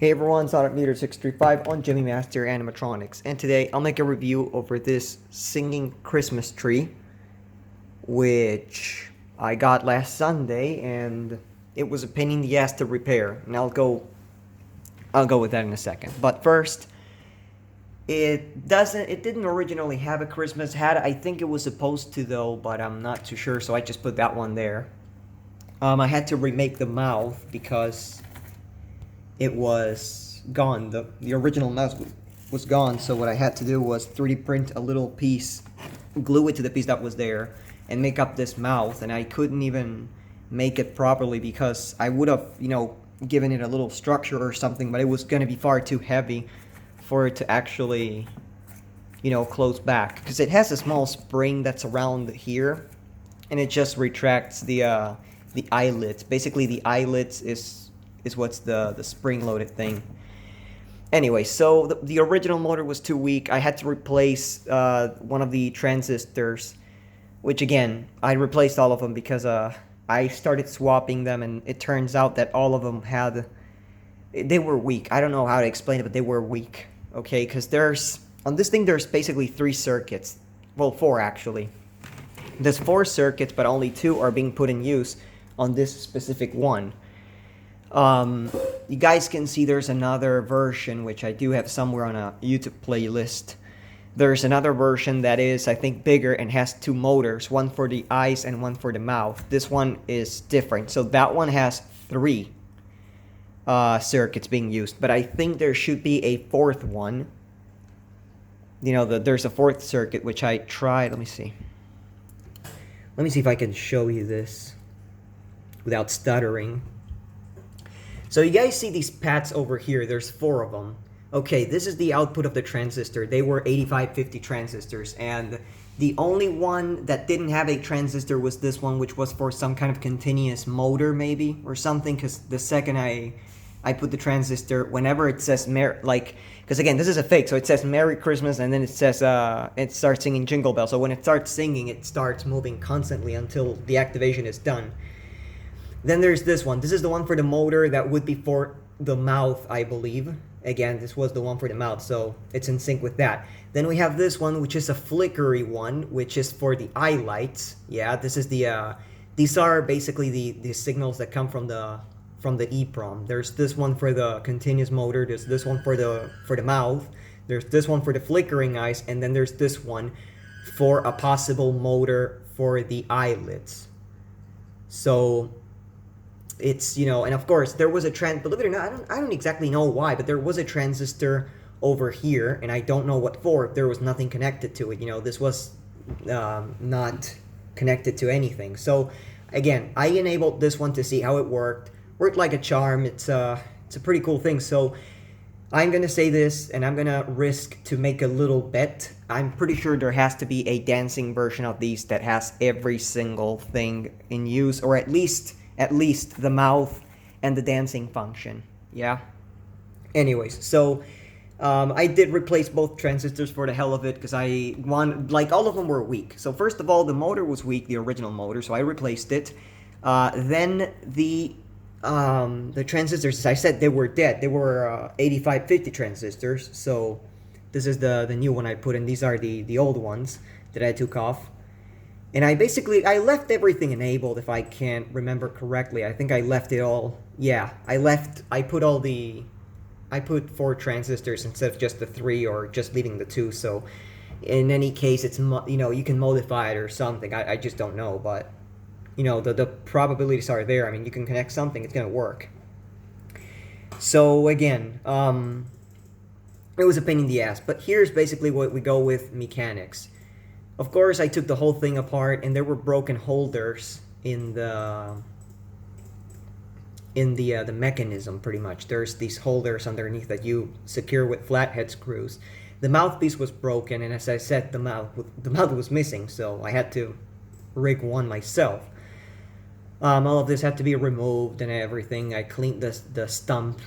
Hey everyone, Sonic Meter 635 on Jimmy Master Animatronics, and today I'll make a review over this singing Christmas tree, which I got last Sunday, and it was a pain in the ass to repair, and I'll go with that in a second. But first, it didn't originally have a Christmas hat. I think it was supposed to though, but I'm not too sure, so I just put that one there. I had to remake the mouth because it was gone. The original mouse was gone, so what I had to do was 3D print a little piece, glue it to the piece that was there, and make up this mouth. And I couldn't even make it properly because I would have, given it a little structure or something, but it was going to be far too heavy for it to actually, close back. Because it has a small spring that's around here, and it just retracts the eyelets. Basically, the eyelets is what's the spring-loaded thing. Anyway, so the original motor was too weak. I had to replace one of the transistors, which again, I replaced all of them because I started swapping them, and it turns out that all of them they were weak. I don't know how to explain it, but they were weak, okay? Because on this thing, there's basically 3 circuits. Well, 4 actually. There's 4 circuits, but only 2 are being put in use on this specific one. You guys can see there's another version, which I do have somewhere on a YouTube playlist. There's another version that is, I think, bigger and has 2 motors, one for the eyes and one for the mouth. This one is different. So that one has 3 circuits being used, but I think there should be a 4th one. There's a 4th circuit, which I tried. Let me see if I can show you this without stuttering. So you guys see these pads over here, there's 4 of them. Okay, this is the output of the transistor. They were 8550 transistors, and the only one that didn't have a transistor was this one, which was for some kind of continuous motor maybe, or something, because the second I put the transistor, whenever it says, because again, this is a fake, so it says Merry Christmas, and then it says, it starts singing Jingle Bell. So when it starts singing, it starts moving constantly until the activation is done. Then there's this one. This is the one for the motor that would be for the mouth, I believe. Again, this was the one for the mouth, so it's in sync with that. Then we have this one, which is a flickery one, which is for the eye lights. Yeah, this is these are basically the signals that come from the EEPROM. There's this one for the continuous motor. There's this one for the mouth. There's this one for the flickering eyes, and then there's this one for a possible motor for the eyelids. So it's, and of course there was believe it or not, I don't exactly know why, but there was a transistor over here, and I don't know what for. There was nothing connected to it. This was not connected to anything. So again, I enabled this one to see how it worked like a charm. It's a pretty cool thing. So I'm gonna say this, and I'm gonna risk to make a little bet. I'm pretty sure there has to be a dancing version of these that has every single thing in use, or at least the mouth and the dancing function. Yeah. Anyways, so I did replace both transistors for the hell of it, because all of them were weak. So first of all, the motor was weak, the original motor, so I replaced it. Then the transistors, as I said, they were dead. They were 8550 transistors. So this is the new one I put in. These are the old ones that I took off. And I left everything enabled, if I can't remember correctly. I think I left it all. Yeah, I put 4 transistors instead of just the 3, or just leaving the 2. So in any case, it's, you can modify it or something. I just don't know, but the probabilities are there. I mean, you can connect something, it's gonna work. So again, it was a pain in the ass, but here's basically what we go with mechanics. Of course, I took the whole thing apart, and there were broken holders in the mechanism, pretty much. There's these holders underneath that you secure with flathead screws. The mouthpiece was broken, and as I said, the mouth was missing, so I had to rig one myself. All of this had to be removed and everything. I cleaned the stump,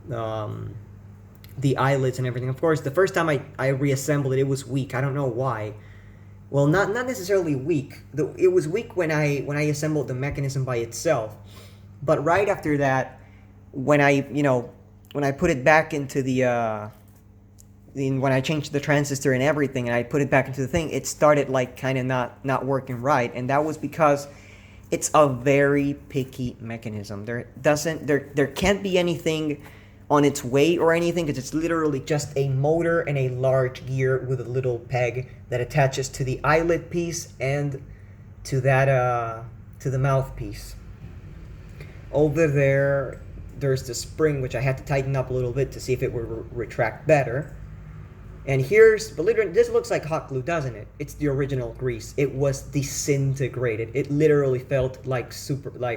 the eyelets and everything. Of course, the first time I reassembled it, it was weak. I don't know why. Well, not necessarily weak. It was weak when I assembled the mechanism by itself. But right after that, when I when I put it back into when I changed the transistor and everything, and I put it back into the thing, it started like kind of not working right, and that was because it's a very picky mechanism. There can't be anything on its way or anything, because it's literally just a motor and a large gear with a little peg that attaches to the eyelet piece and to that to the mouthpiece. Over there, there's the spring, which I had to tighten up a little bit to see if it would retract better. And here's, believe it or not, this looks like hot glue, doesn't it? It's the original grease. It was disintegrated. It literally felt like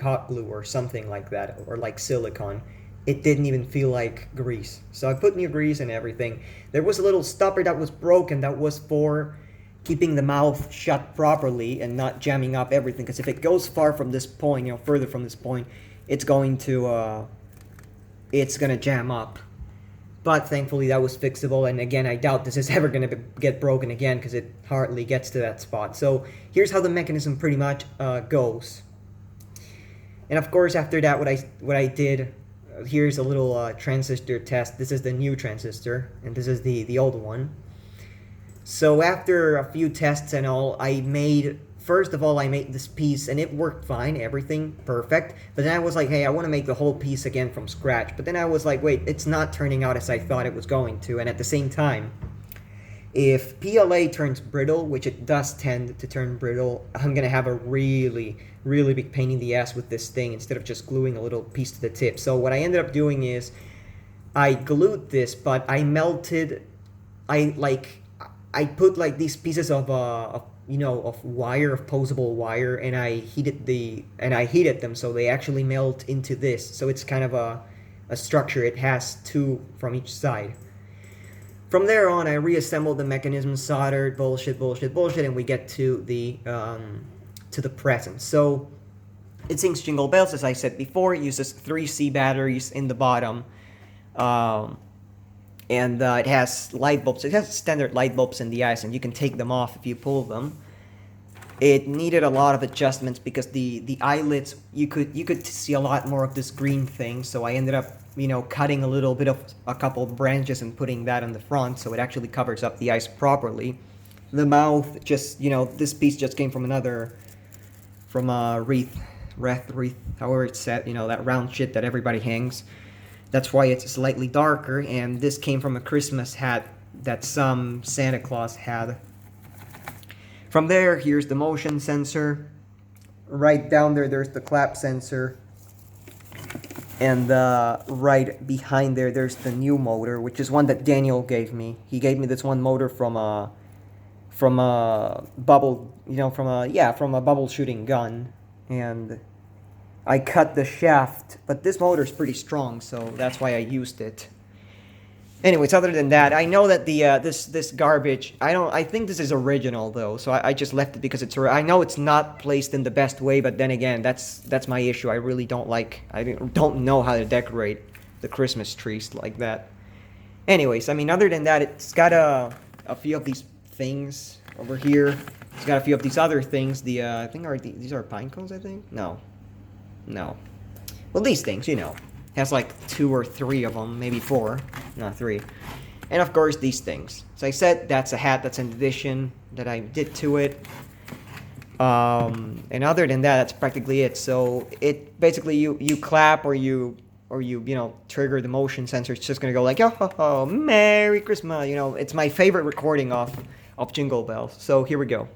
hot glue or something like that, or like silicone. It didn't even feel like grease. So I put new grease and everything. There was a little stopper that was broken that was for keeping the mouth shut properly and not jamming up everything. Because if it goes far from this point, further from this point, it's going to jam up. But thankfully that was fixable, and again, I doubt this is ever going to get broken again because it hardly gets to that spot. So here's how the mechanism pretty much goes. And of course, after that, what I did, here's a little transistor test. This is the new transistor, and this is the old one. So after a few tests and all, first of all, I made this piece, and it worked fine, everything perfect. But then I was like, hey, I want to make the whole piece again from scratch. But then I was like, wait, it's not turning out as I thought it was going to. And at the same time, if PLA turns brittle, which it does tend to turn brittle, I'm going to have a really, really big pain in the ass with this thing instead of just gluing a little piece to the tip. So what I ended up doing is I glued this, but I put like these pieces of wire, of posable wire, and I heated them so they actually melt into this. So it's kind of a structure. It has two from each side. From there on, I reassembled the mechanism, soldered, bullshit, and we get to the present. So it sings Jingle Bells, as I said before. It uses 3C batteries in the bottom. And it has light bulbs. It has standard light bulbs in the eyes, and you can take them off if you pull them. It needed a lot of adjustments because the eyelets, you could see a lot more of this green thing. So I ended up, cutting a little bit of a couple of branches and putting that on the front, so it actually covers up the eyes properly. The mouth, just this piece just came from a wreath, however it's set. That round shit that everybody hangs. That's why it's slightly darker, and this came from a Christmas hat that some Santa Claus had. From there, here's the motion sensor. Right down there's the clap sensor. And right behind there's the new motor, which is one that Daniel gave me. He gave me this one motor from a bubble, from a bubble shooting gun. And I cut the shaft, but this motor is pretty strong, so that's why I used it. Anyways, other than that, I know that the this garbage, I think this is original though, so I just left it because I know it's not placed in the best way, but then again, that's my issue. I really don't know how to decorate the Christmas trees like that. Anyways, other than that, it's got a few of these things over here. It's got a few of these other things. I think these are pine cones, I think? No. Well, these things, has like 2 or 3 of them, maybe 4, not 3. And of course, these things. So I said that's a hat, that's an addition that I did to it. And other than that, that's practically it. So it basically you clap or you trigger the motion sensor. It's just gonna go like, oh, Merry Christmas. It's my favorite recording of Jingle Bells. So here we go.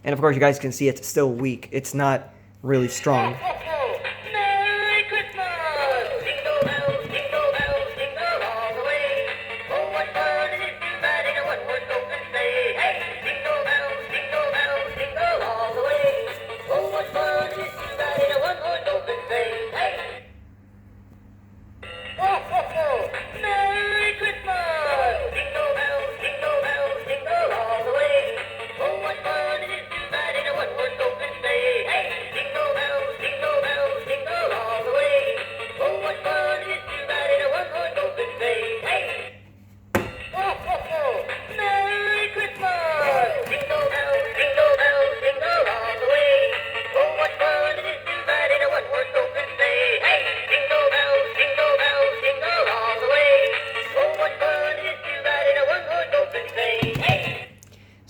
And of course, you guys can see it's still weak. It's not really strong.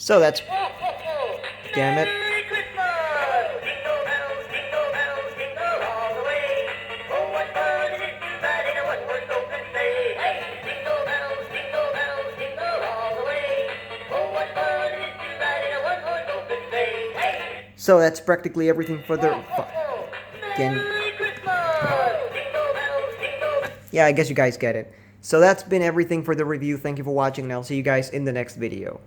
So that's... Damn it. So that's practically everything for the... Again. Yeah, I guess you guys get it. So that's been everything for the review. Thank you for watching, and I'll see you guys in the next video.